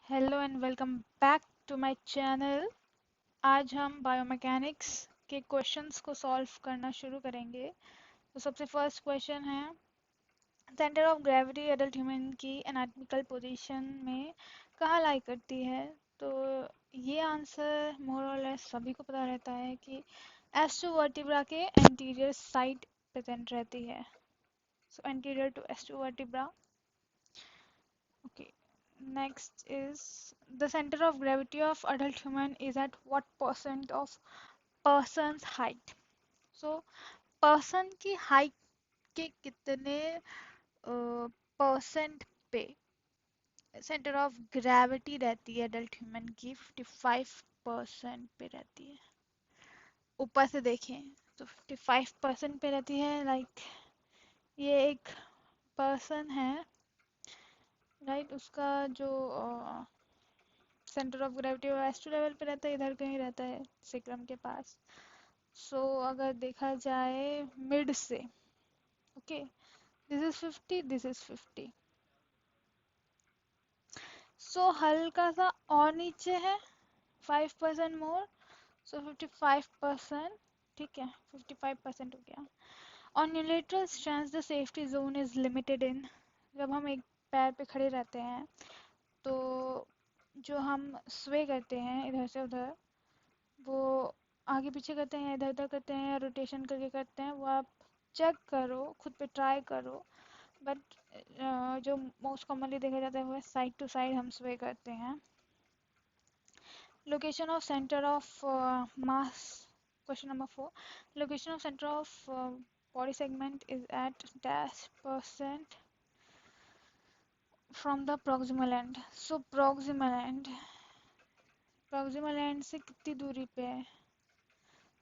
Hello and welcome back to my channel. आज हम biomechanics के क्वेश्चंस को सॉल्व करना शुरू करेंगे। तो सबसे फर्स्ट क्वेश्चन है, centre of gravity adult human की एनाटॉमिकल पोजीशन में कहाँ लाई करती है। तो ये आंसर मोर और लेस सभी को पता रहता है कि एस्टो वर्टिब्रा के एंटीरियर साइड प्रेजेंट रहती है। सो एंटीरियर टू एस्टो vertebra. Okay, next is the center of gravity of adult human is at what percent of person's height. So person की height के कितने परसेंट पे सेंटर ऑफ ग्रेविटी रहती है adult human की? 55% पे रहती है। ऊपर से देखें तो 55% पे रहती है। लाइक ये एक पर्सन है, राइट, उसका जो सेंटर ऑफ ग्रेविटी वो एस टू लेवल पे रहता है, इधर कहीं रहता है सिक्रम के पास। सो अगर देखा जाए मिड से, okay, this is 50, this is 50। सो हल्का सा और नीचे है, 5% मोर, सो 55%। ठीक है, 55% हो गया। On unilateral stance the safety zone is limited in. जब हम एक पैर पे खड़े रहते हैं तो जो हम स्वे करते हैं इधर से उधर, वो आगे पीछे करते हैं, इधर उधर करते हैं, रोटेशन करके करते हैं, वो आप चेक करो, खुद पे ट्राई करो। बट जो मोस्ट कॉमनली देखा जाता है वो है साइड टू साइड हम स्वे करते हैं। Location of centre of mass, question number 4, location of centre of body segment is at dash percent from the proximal end. So proximal end से कितनी दूरी पे है?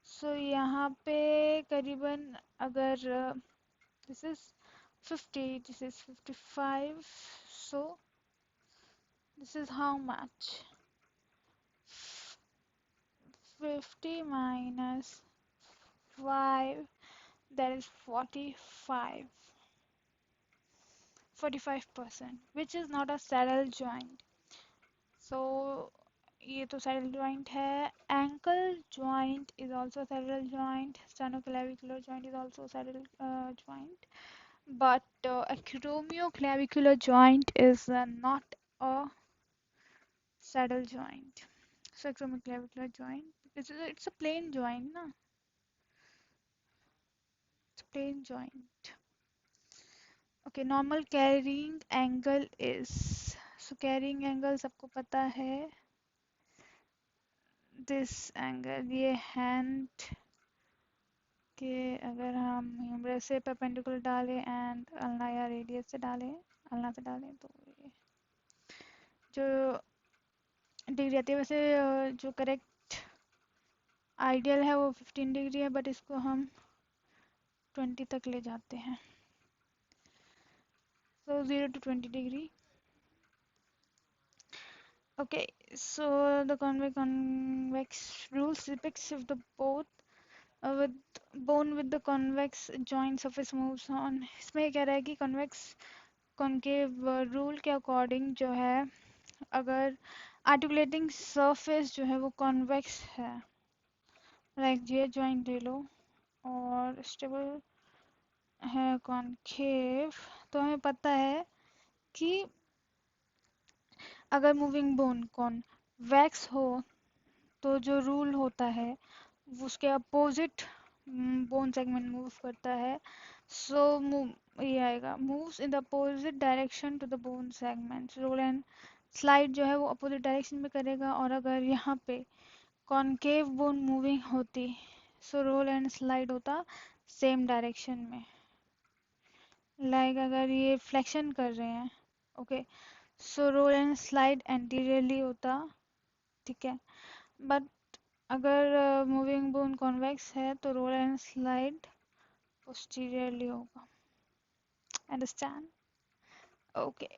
सो यहाँ पे करीबन, अगर this is 50, this is 55, so this is how much? 50 minus 5, that is 45%, which is not a saddle joint. So ये तो saddle joint है. Ankle joint is also saddle joint. Sternoclavicular joint is also saddle joint. But acromioclavicular joint is not a saddle joint. So acromioclavicular joint, it's a plain joint, na? It's a plain joint. Okay, normal carrying angle is, so carrying angle सबको पता है, this angle, ये hand के अगर हम humerus से perpendicular डालें and ulna या रेडियस से डालें, अल्ना से डालें, तो ये जो डिग्री आती है, वैसे जो करेक्ट आइडियल है वो 15 डिग्री है, बट इसको हम 20 तक ले जाते हैं। So 0 to 20 degree. Okay, so the convex rule depicts if the both with bone with the convex joint surface moves on. इसमें कह रहा है कि convex concave rule के according जो है, अगर articulating surface जो है वो convex है, like ये joint ले लो, और stable है concave, तो हमें पता है कि अगर मूविंग बोन कॉन्वेक्स हो तो जो रूल होता है उसके अपोजिट बोन सेगमेंट मूव करता है। सो ये आएगा, moves in the opposite direction to the bone segment. Roll and slide जो है वो अपोजिट डायरेक्शन में करेगा, और अगर यहाँ पे कॉन्केव बोन मूविंग होती, सो रोल एंड स्लाइड होता सेम डायरेक्शन में। लाइक अगर ये फ्लेक्शन कर रहे हैं, okay, so roll and slide anteriorly होता, ठीक है। बट अगर मूविंग बोन कॉन्वेक्स है तो रोल एंड स्लाइड पोस्टीरियरली होगा। Understand? Okay.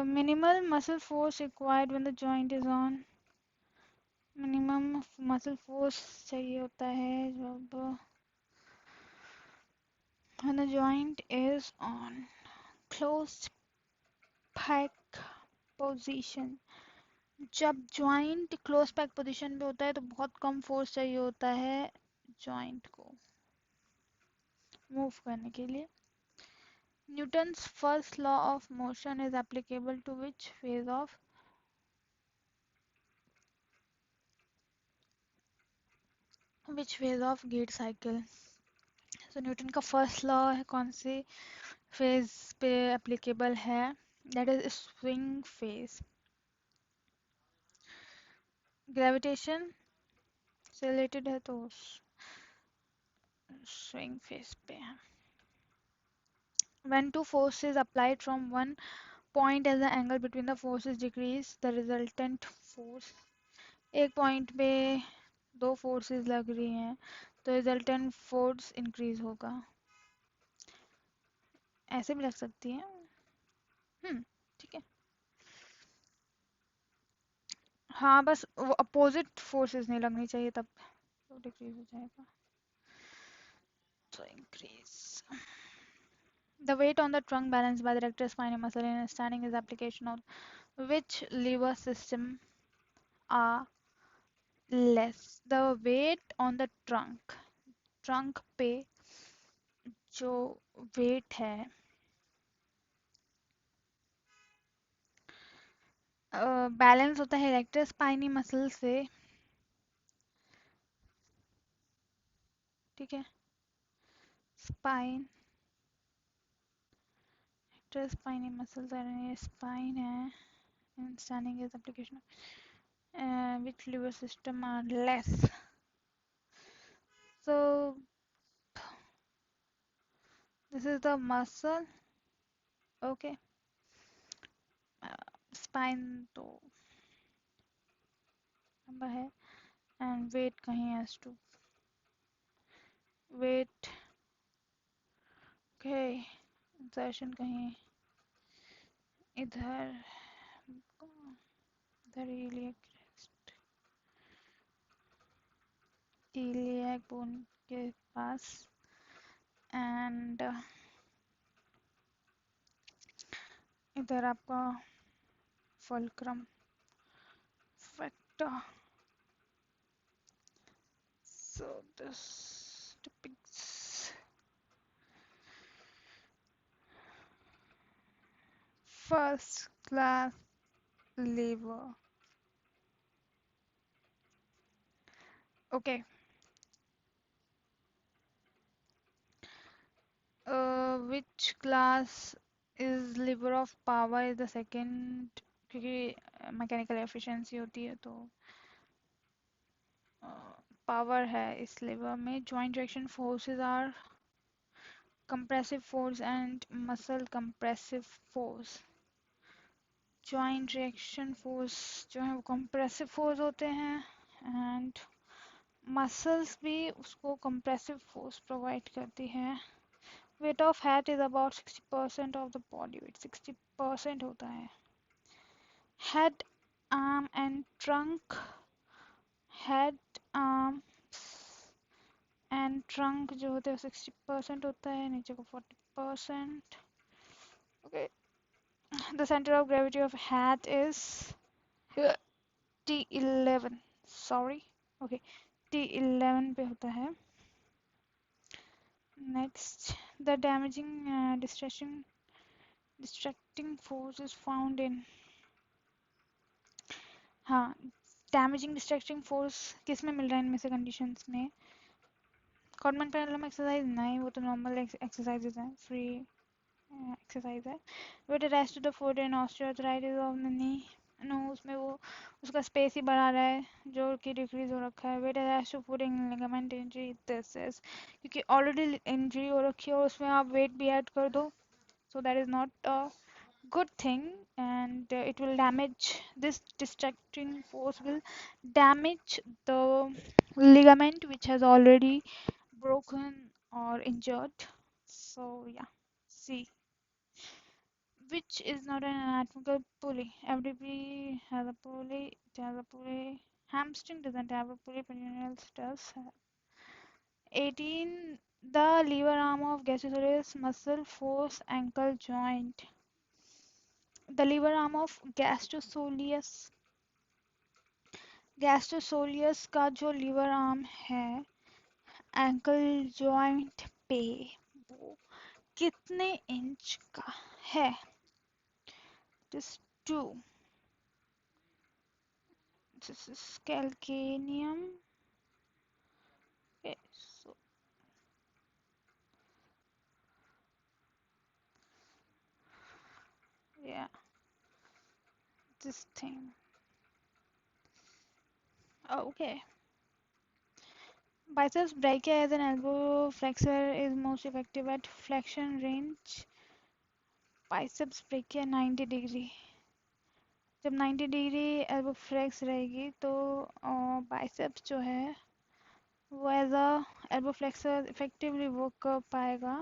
Minimal muscle force required when the joint is on. Minimum muscle force चाहिए होता है जब when the joint is on closed pack position. जब जॉइंट क्लोज पैक पोजीशन पे होता है तो बहुत कम फोर्स चाहिए होता है जॉइंट को मूव करने के लिए। Newton's first law of motion is applicable to which phase of gait cycle. तो न्यूटन का फर्स्ट लॉ है कौन से फेज पे एप्लीकेबल है? That is swing phase. Gravitation से रिलेटेड है तो स्विंग फेज पे है। When two forces applied from one point as the angle between the forces decrease, the resultant force। एक पॉइंट पे दो फोर्सेस लग रही हैं तो रिजल्टेंट फोर्स इंक्रीज होगा। ऐसे भी लग सकती है। ठीक है। हाँ बस वो अपोजिट फोर्सेस नहीं लगनी चाहिए तब तो डिक्रीज हो जाएगा। तो increase. The weight on the trunk balanced by the rectus spinae muscle in standing is application of which lever system are less? The weight on the trunk पे जो weight है बैलेंस होता है rectus spinae muscle से। ठीक है। Spine rectus spinae muscles are ये spine है and standing is application which lever system are less? So this is the muscle. Okay. Spine तो लंबा है एंड वेट कहीं as to weight okay insertion कहीं इधर इधर ईलियक बोन के पास एंड इधर आपका fulcrum factor. So this depicts first class lever. Okay. Which class is lever of power is the second क्योंकि मैकेनिकल एफिशिएंसी होती है तो पावर है इस लेवर में। Joint direction forces are compressive force and muscle compressive force. Joint direction force जो है वो कंप्रेसिव फोर्स होते हैं एंड मसल्स भी उसको कंप्रेसिव फोर्स प्रोवाइड करती है। Weight of head is about 60% of the body weight. 60% होता है। Head arm and trunk head arm and trunk जो होते हैं 60% होता है नीचे को 40%। Okay the centre of gravity of head is T11 sorry okay T11 पे होता है। Next the damaging distracting force is found in हाँ डैमेजिंग डिस्ट्रैक्टिंग फोर्स किस में मिल रहा है इनमें से कंडीशंस में? कॉर्डमैन पेंडुलम एक्सरसाइज नहीं वो तो नॉर्मल एक्सरसाइजेज हैं फ्री एक्सरसाइज है। Weight attached to the foot in osteoarthritis of the knee no उसमें वो उसका स्पेस ही बढ़ा रहा है जो कि डिक्रीज हो रखा है। Weight attached to foot in ligament injury this is क्योंकि ऑलरेडी इंजरी हो रखी है और उसमें आप वेट भी ऐड कर दो so that is not a good thing and it will damage this distracting force will damage the ligament which has already broken or injured. So yeah, see which is not an anatomical pulley. FDP has a pulley, it has a pulley. Hamstring doesn't have a pulley, peroneals does have. 18 the lever arm of gastrocnemius muscle force ankle joint. The lever arm of gastrocsoleus का जो lever arm है ankle joint पे, वो कितने inch का है? This 2, this is calcaneum. Okay, so yeah, this thing. Okay. Biceps brachia as an elbow flexor is most effective at flexion range. Biceps brachia 90 degree. जब 90 degree elbow flex रहेगी तो biceps जो है वो as a elbow flexor effectively work कर पाएगा.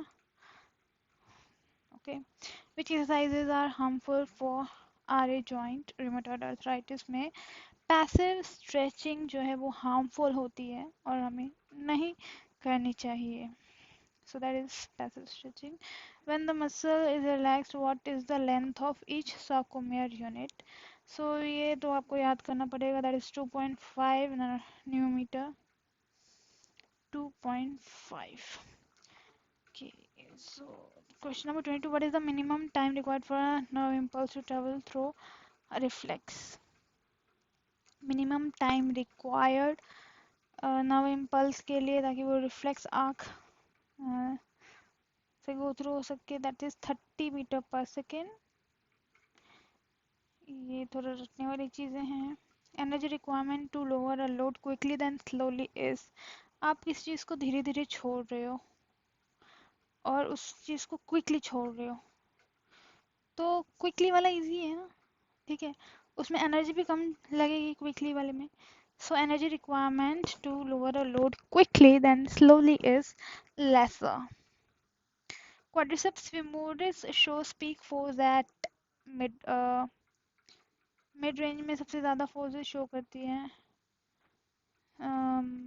Okay. Which exercises are harmful for RA joint rheumatoid arthritis में passive stretching जो है वो हार्मफुल होती है और हमें नहीं करनी चाहिए. So that is passive stretching. When the muscle is relaxed, what is the length of each sarcomere unit? So ये तो आपको याद करना पड़ेगा. That is 2.5 nanometer. 2.5. Okay. So question number 22. What is the minimum time required for a nerve impulse to travel through a reflex? Minimum time required nerve impulse के लिए ताकि वो reflex arc से गो थ्रू हो सके, that is 30 metre per second. ये थोड़ा रटने वाली चीज़ें हैं. Energy requirement to lower a load quickly than slowly is. आप किस चीज़ को धीरे धीरे छोड़ रहे हो और उस चीज़ को क्विकली छोड़ रहे हो, तो क्विकली वाला इजी है ना. ठीक है, उसमें एनर्जी भी कम लगेगी क्विकली वाले में. So energy requirement to lower a load quickly than slowly is lesser. Quadriceps femoris shows peak force at mid mid range में सबसे ज़्यादा फोर्सेस शो करती है.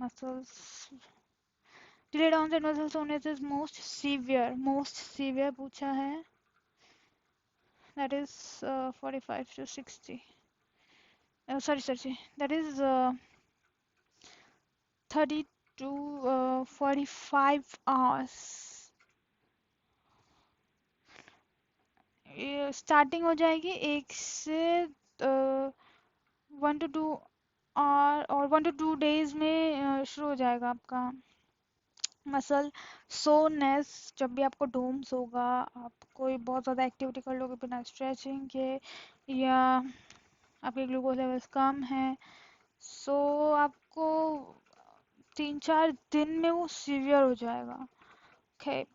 Muscles delayed onset muscle soreness is most severe पूछा है. That इज 45 to 60. Sorry, that is 30 to 45 hours. Starting हो जाएगी 1 से 1 to 2 और 1 to 2 डेज में शुरू हो जाएगा आपका मसल सोनेस. जब भी आपको डोम्स होगा, आप कोई बहुत ज़्यादा एक्टिविटी कर लोगे बिना स्ट्रेचिंग के, या आपके ग्लूकोज लेवल्स कम है, सो आपको 3-4 दिन में वो सीवियर हो जाएगा. ओके.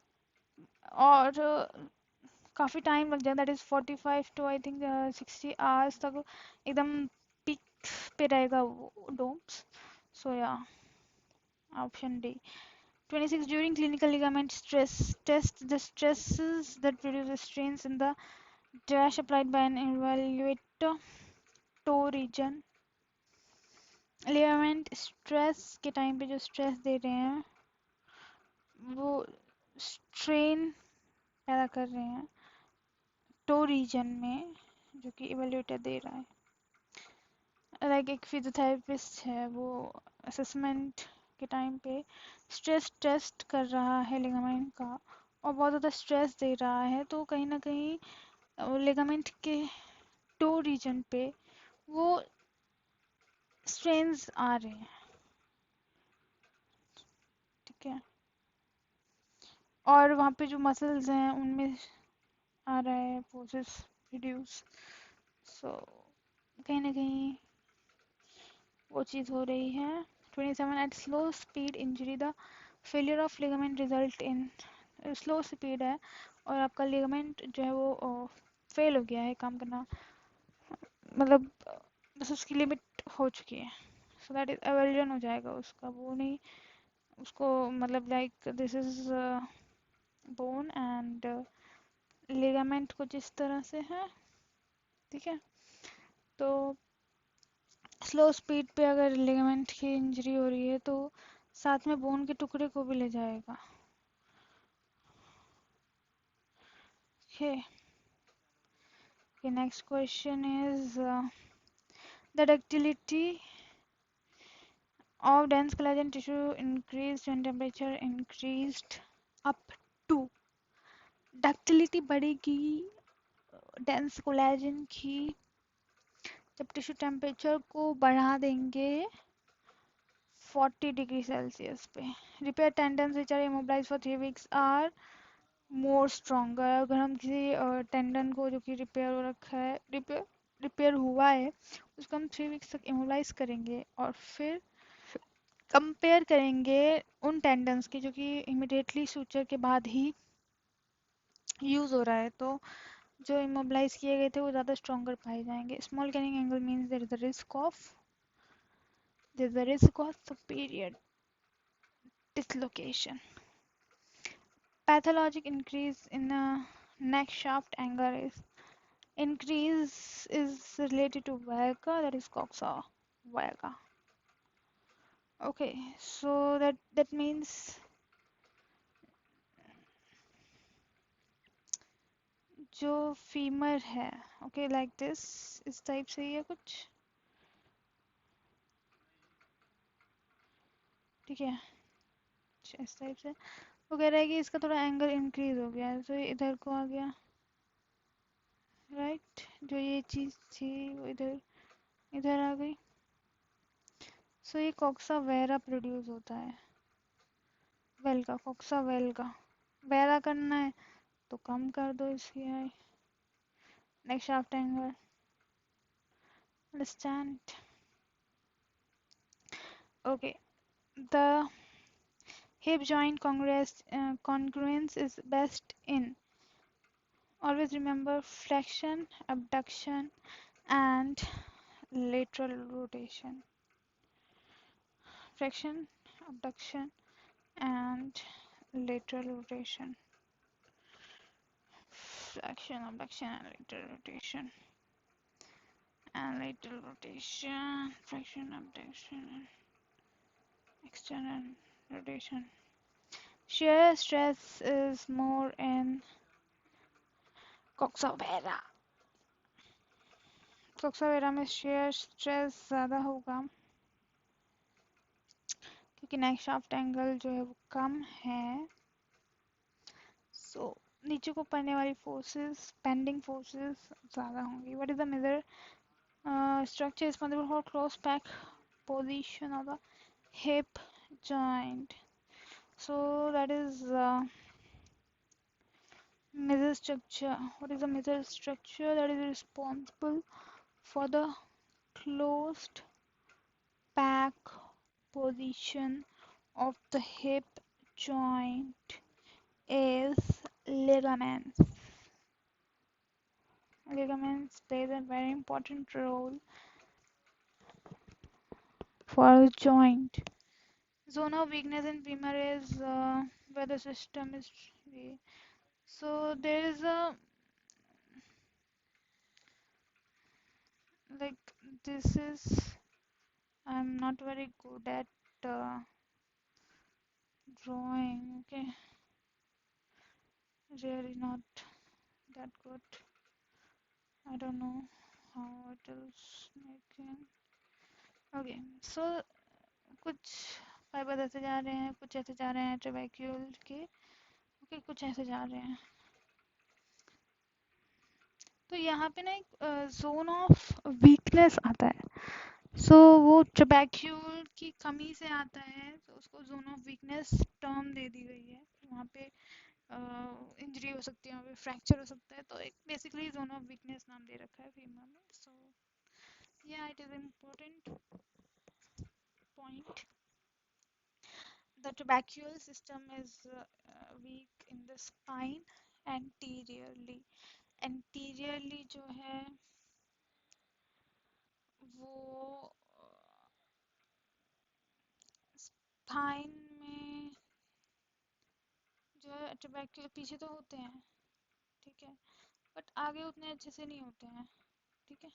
और काफ़ी टाइम लग जाएगा. That is 45 to I think 60 hours तक एकदम पीक पे रहेगा वो डोम्स. सो या, option D. 26. During clinical ligament stress test, the stresses that produce strains in the dash applied by an evaluator toe region. ligament stress के time पे जो stress दे रहे हैं वो स्ट्रेन पैदा कर रहे हैं टो रीजन में, जो कि इवेल्युएटर दे रहा है. लाइक एक फिजियोथेरेपिस्ट है, वो असेसमेंट के टाइम पे स्ट्रेस टेस्ट कर रहा है लिगामेंट का और बहुत ज़्यादा स्ट्रेस दे रहा है, तो कहीं ना कहीं लिगामेंट के टो रीजन पे वो स्ट्रेन्स आ रहे हैं. ठीक है, और वहाँ पे जो मसल्स हैं उनमें आ रहा है फोर्सेस रिड्यूस. सो कहीं ना कहीं वो चीज़ हो रही है. 27. At slow speed injury the failure of ligament result in. Slow speed है और आपका लिगामेंट जो है वो फेल हो गया है काम करना, मतलब बस उसकी लिमिट हो चुकी है. सो दैट इज एवल्जन हो जाएगा उसका. वो नहीं उसको, मतलब like this is bone and ligament को जिस तरह से है. ठीक है, तो स्लो स्पीड पे अगर लिगामेंट की इंजरी हो रही है तो साथ में बोन के टुकड़े को भी ले जाएगा. Okay. Okay, next question is the ductility of dense collagen tissue increased when temperature increased up to. Ductility बढ़ेगी डेंस कोलेजन की जब टिश्यू टेम्परेचर को बढ़ा देंगे 40 डिग्री सेल्सियस पे. Repair tendons which are immobilise for 3 weeks are more stronger. अगर हम किसी टेंडन को जो कि रिपेयर हो रखा है, रिपेयर हुआ है, उसको हम 3 वीक्स तक इमोबिलाइज करेंगे और फिर कंपेयर करेंगे उन टेंडन्स की जो कि इमिडिएटली सूचर के बाद ही यूज़ हो रहा है, तो जो इमोबिलाइज किए गए थे वो ज़्यादा स्ट्रॉन्गर पाए जाएंगे. Small canning angle means there is the risk of superior dislocation. Pathologic increase in a neck shaft angle is increase is related to valga, that is coxa valga. Okay, so that means जो femur है, okay, like this, इस type से ही है कुछ, ठीक है, इस type से वो कह रहा है कि इसका थोड़ा एंगल इंक्रीज हो गया है, तो ये इधर को आ गया, राइट, जो ये चीज़ थी वो इधर इधर आ गई. सो ये कॉक्सा वेरा प्रोड्यूस होता है, वेल्गा, कॉक्सा वेल्गा. वेरा करना है तो कम कर दो इसकी high. Next shaft angle, understand. Okay, the hip joint congruence is best in, always remember, flexion, abduction and lateral rotation. Flexion, abduction and lateral rotation. Flexion, abduction and lateral rotation. And lateral rotation, flexion, abduction and external rotation. Shear stress is more in coxa vara. coxa vara में shear stress ज़्यादा होगा क्योंकि नेक shaft angle जो है वो कम है. सो नीचे को पड़ने वाली फोर्सेस, पेंडिंग फोर्सेस ज़्यादा होंगी. What is the major structure responsible for close back position of the hip joint? So that is measure structure. What is the measure structure that is responsible for the closed back position of the hip joint? Is ligaments. Ligaments play a very important role for the joint. Zone of weakness in femur is where the system is weak. So there is a, like, this is, I'm not very good at drawing, okay, really not that good. I don't know how it is making. Okay, so कुछ fibre ऐसे जा रहे हैं, कुछ ऐसे जा रहे हैं ट्रेबेक्यूल के, ओके, कुछ ऐसे जा रहे हैं. तो यहाँ पे ना एक जोन ऑफ वीकनेस आता है. सो वो ट्रेबेक्यूल की कमी से आता है, तो उसको जोन ऑफ वीकनेस टर्म दे दी गई है. वहाँ पे इंजरी हो सकती है, वहाँ पे फ्रैक्चर हो सकता है, तो एक बेसिकली जोन ऑफ वीकनेस नाम दे रखा है फीमर में. सो या it is important point. The trabecular system is weak in the spine anteriorly. Anteriorly जो है वो स्पाइन में जो है ट्रेबेक्युलर पीछे तो होते हैं, ठीक है, बट आगे उतने अच्छे से नहीं होते हैं, ठीक है.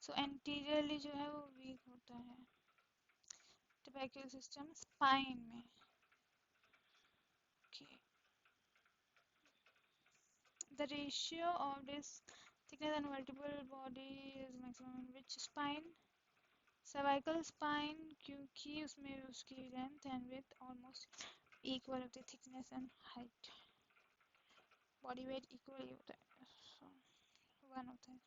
सो एंटीरियरली जो है वो वीक होता है ट्रेबेक्युलर सिस्टम स्पाइन में. Okay. The ratio of this Thickness and vertebral body is maximum in which spine? Cervical spine, क्योंकि उसमें उसकी length and width almost equal होती है, thickness and height. Body weight equal ही होता है, so 1 होता है.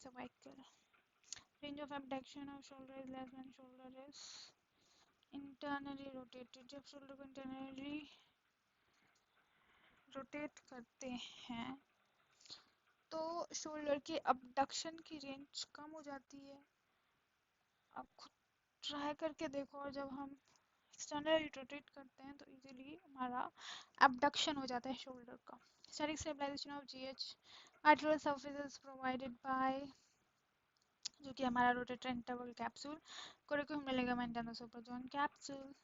Cervical. Range of abduction of shoulder is less when shoulder is internally rotated. जब shoulder को internally rotate करते हैं तो शोल्डर की abduction की रेंज कम हो जाती है. आप खुद ट्राई करके देखो, और जब हम एक्सटर्नली रोटेट करते हैं तो इजीली हमारा abduction हो जाता है शोल्डर का. Static stabilization of GH arterial surfaces provided by, जो कि हमारा रोटेटर इंटरवल कैप्सूल, कोरिकुलम ligament and the super joint capsule.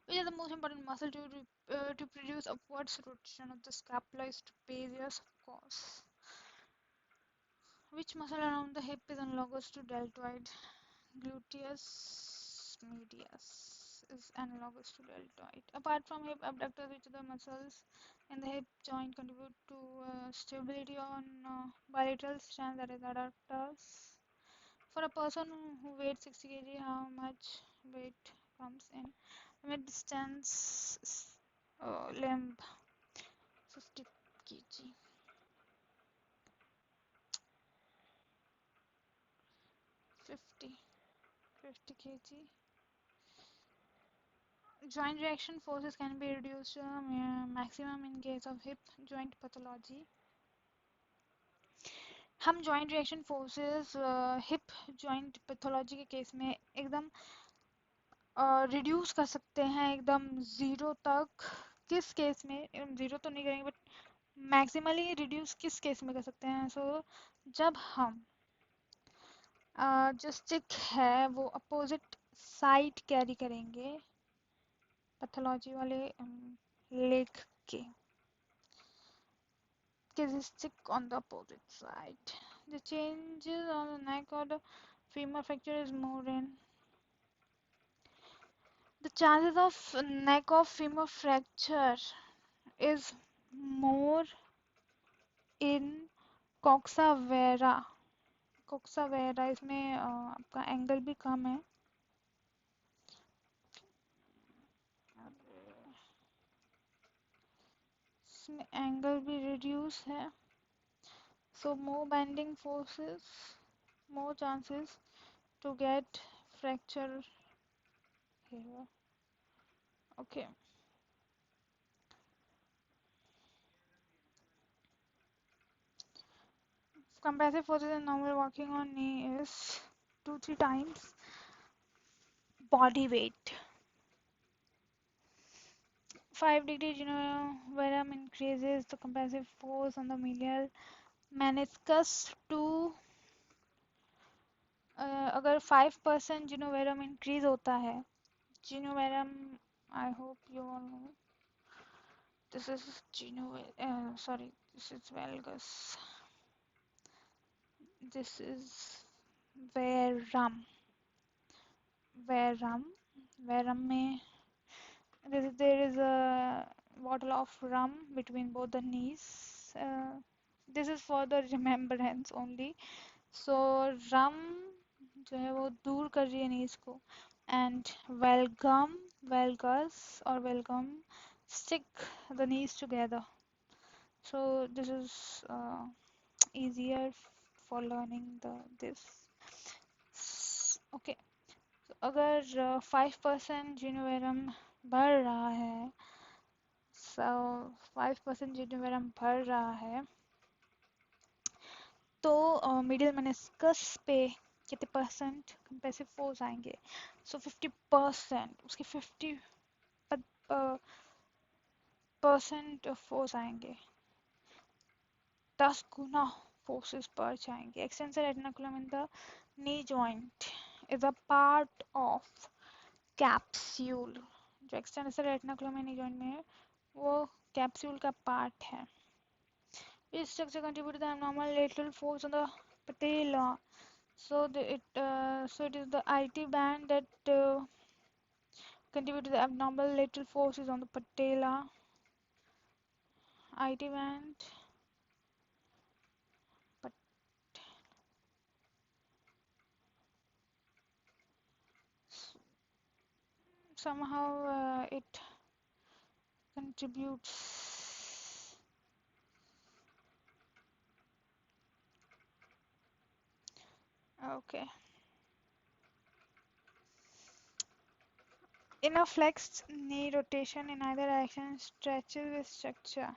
Which is the most important muscle to produce upwards rotation of the scapula is trapezius, of course. Which muscle around the hip is analogous to deltoid? Gluteus medius is analogous to deltoid. Apart from hip abductors, which other muscles in the hip joint contribute to stability on bilateral stance, that is adductors? For a person who weighs 60 kg, how much weight comes in mid distance limb? 50 kg. 50 kg. Joint reaction forces can be reduced to maximum in case of hip joint pathology. हम joint reaction forces hip joint pathology के case में एकदम reduce कर सकते हैं एकदम zero तक. किस केस में ज़ीरो तो नहीं करेंगे, बट मैक्सिमली रिड्यूस किस केस में कर सकते हैं? सो जब हम जो स्टिक है वो अपोजिट साइड कैरी करेंगे पैथोलॉजी वाले लेग के. Stick on the opposite side. The changes on the neck or the femur fracture is more in. The chances of neck or femur fracture is more in coxa vara. coxa vara इसमें आपका angle भी कम है. इसमें angle भी reduce है. So more bending forces, more chances to get fracture here. Okay. Compressive forces in normal walking on knee is 2-3 times body weight. 5-degree Genoverum increases the compressive force on the medial meniscus to अगर 5% Genoverum increase होता है, Genoverum, I hope you all know, this is this is valgus, this is verum में there is a bottle of rum between both the knees. This is for the remembrance only. So rum जो है वो दूर कर रही है knees को, and valgus or valgum stick the knees together. So this is easier for learning this. Okay. So अगर 5% Genoverum बढ़ रहा है, so 5% Genoverum बढ़ रहा है तो मिडिल मेनिस्कस पे कितने परसेंट कंप्रेसिव फोर्स आएंगे? सो 50%, उसके 50% फोर्स आएंगे, 10 गुना फोर्सेस बढ़ जाएंगे. Extensor reticulum in the knee joint is a part of capsule. जो एक्सटेंसर रेटिकुलम नी जॉइंट में है वो कैप्सूल का पार्ट है. This structure contributes to the abnormal lateral force on the patella. So it is the IT band that contributes to the abnormal lateral forces on the patella. IT band somehow it contributes. Okay. In a flexed knee, rotation in either direction stretches the structure.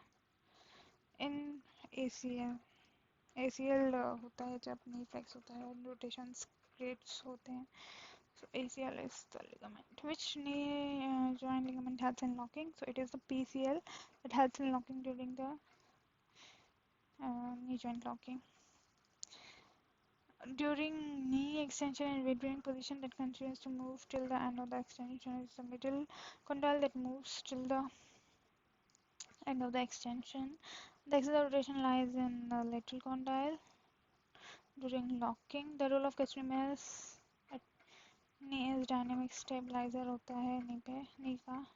In ACL, ACL होता है जब knee flex होता है, rotations creates होते हैं. So ACL is the ligament. Which knee joint ligament helps in locking? So it is the PCL that helps in locking during the knee joint locking. During knee extension and weight bearing position that continues to move till the end of the extension is the middle condyle that moves till the end of the extension. The axis of rotation lies in the lateral condyle during locking. The role of Castromers at knee is dynamic stabilizer होता है knee पे knee का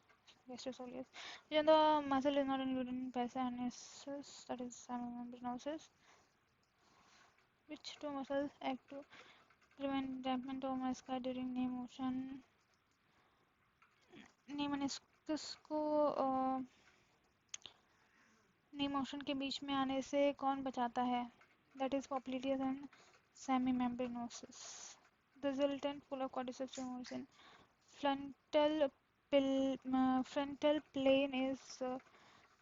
gastrosolius. When the muscle is not included in parasynosis, that is semimembranosus, which two muscles act to prevent dampment of muscle during knee motion. knee meniscus को knee motion के बीच में आने से कौन बचाता है? That is popliteus and semimembranosus. The resultant full of cordyceps tumors in frontal plane is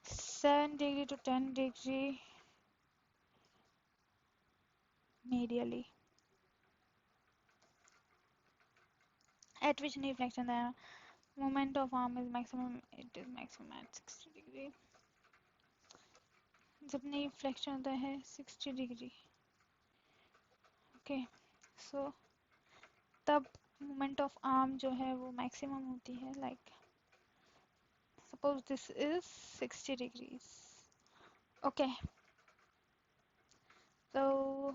7 degree to 10 degree medially. At which knee flexion the moment of arm is maximum, it is maximum at 60 degree. जब knee flexion होता है 60 degree. Okay, so तब moment of arm जो है वो maximum होती है, like suppose this is 60 degrees. Okay, so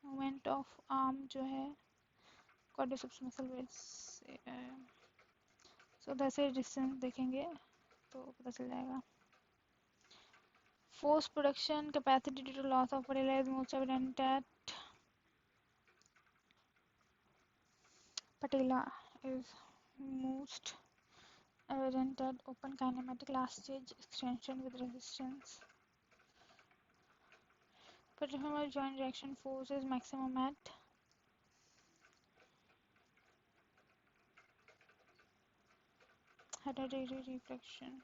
moment of arm जो है quadriceps muscle with so ऐसे distance देखेंगे तो पता चल जाएगा. Force production capacity due to loss of patella is most evident at patella is most evident at open kinematic last stage extension with resistance. Patellofemoral joint reaction force is maximum at hereditary reflection.